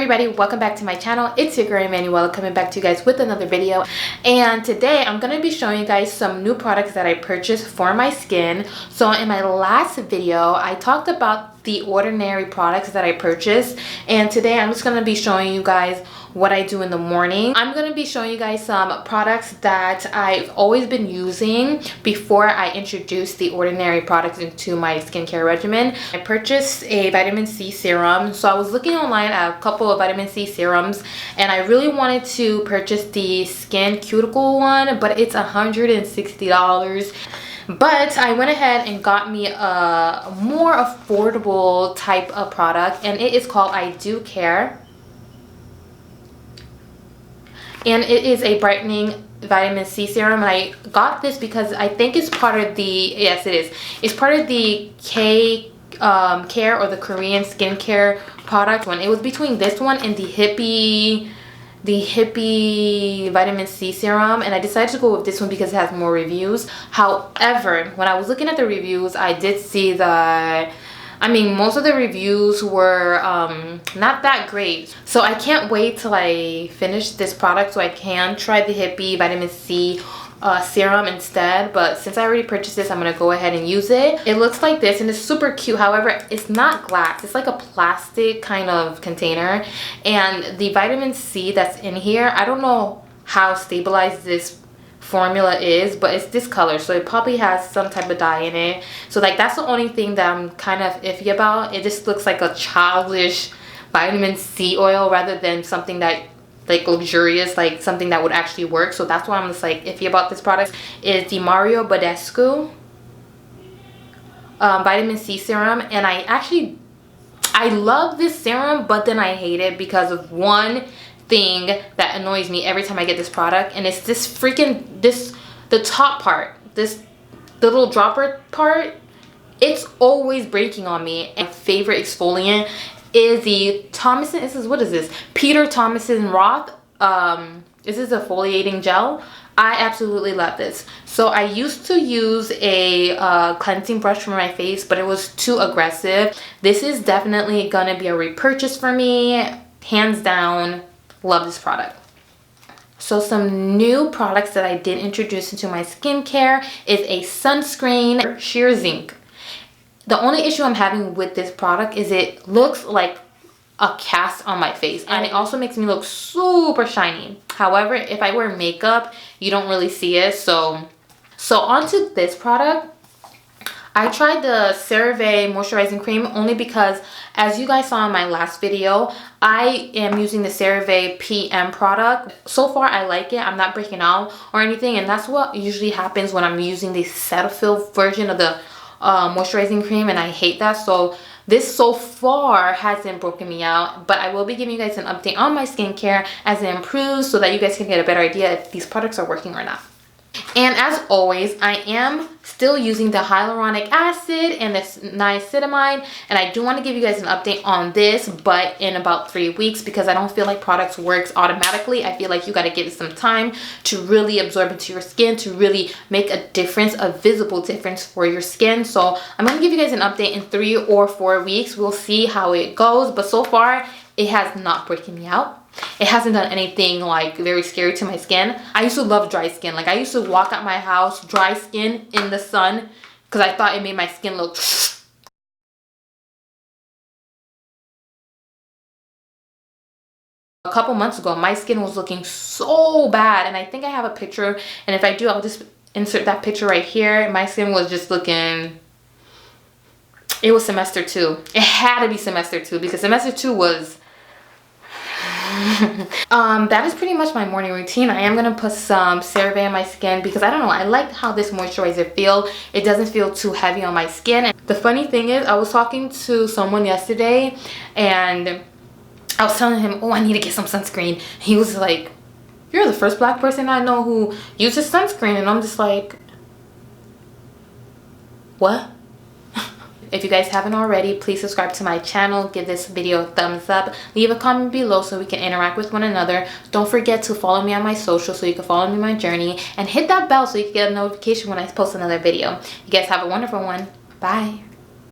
everybody, welcome back to my channel. It's your girl Emmanuella coming back to you guys with another video, and today I'm going to be showing you guys some new products that I purchased for my skin. So in my last video I talked about the ordinary products that I purchased, and today I'm just going to be showing you guys what I do in the morning. I'm going to be showing you guys some products that I've always been using before I introduced the ordinary products into my skincare regimen. I purchased a vitamin C serum. So I was looking online at a couple of vitamin C serums, and I really wanted to purchase the skin cuticle one, but it's $160. But I went ahead and got me a more affordable type of product, and it is called I Do Care. And it is a brightening vitamin C serum, and I got this because I think it's part of the, yes it is, it's part of the Care or the Korean skincare product one. It was between this one and the hippie vitamin C serum, and I decided to go with this one because it has more reviews. However, when I was looking at the reviews, I did see that, I mean, most of the reviews were not that great. So I can't wait till I finish this product so I can try the hippie vitamin C serum instead. But since I already purchased this, I'm gonna go ahead and use it. It looks like this, and it's super cute. However, it's not glass, it's like a plastic kind of container, and the vitamin C that's in here, I don't know how stabilized this formula is, but it's this color, so it probably has some type of dye in it. So like, that's the only thing that I'm kind of iffy about. It just looks like a childish vitamin C oil rather than something that like luxurious, like something that would actually work. So that's why I'm just like iffy about this product. Is the Mario Badescu vitamin C serum, and I love this serum, but then I hate it because of one thing that annoys me every time I get this product, and it's this freaking the top part, the little dropper part. It's always breaking on me. And my favorite exfoliant is the Thomason, what is this? Peter Thomason Roth. This is a exfoliating gel. I absolutely love this. So I used to use a cleansing brush for my face, but it was too aggressive. This is definitely gonna be a repurchase for me, hands down. Love this product. So some new products that I did introduce into my skincare is a sunscreen, sheer zinc. The only issue I'm having with this product is it looks like a cast on my face, and it also makes me look super shiny. However, if I wear makeup, you don't really see it. So onto this product. I tried the CeraVe moisturizing cream only because, as you guys saw in my last video, I am using the CeraVe PM product. So far I like it. I'm not breaking out or anything, and that's what usually happens when I'm using the Cetaphil version of the moisturizing cream, and I hate that. So this so far hasn't broken me out, but I will be giving you guys an update on my skincare as it improves so that you guys can get a better idea if these products are working or not. And as always, I am still using the hyaluronic acid and this niacinamide, and I do want to give you guys an update on this, but in about 3 weeks, because I don't feel like products works automatically. I feel like you got to give it some time to really absorb into your skin, to really make a difference, a visible difference for your skin. So I'm going to give you guys an update in 3 or 4 weeks. We'll see how it goes, but so far it has not broken me out. It hasn't done anything like very scary to my skin. I used to love dry skin. Like, I used to walk out my house dry skin in the sun because I thought it made my skin look a couple months ago. My skin was looking so bad, and I think I have a picture, and if I do, I'll just insert that picture right here. My skin was just looking, it was semester 2. It had to be semester 2 because semester 2 was that is pretty much my morning routine. I am gonna put some CeraVe on my skin because I don't know, I like how this moisturizer feels. It doesn't feel too heavy on my skin. And the funny thing is, I was talking to someone yesterday, and I was telling him, oh, I need to get some sunscreen. He was like, you're the first black person I know who uses sunscreen. And I'm just like, what? If you guys haven't already, please subscribe to my channel, give this video a thumbs up, leave a comment below so we can interact with one another. Don't forget to follow me on my social so you can follow me on my journey, and hit that bell so you can get a notification when I post another video. You guys have a wonderful one. Bye.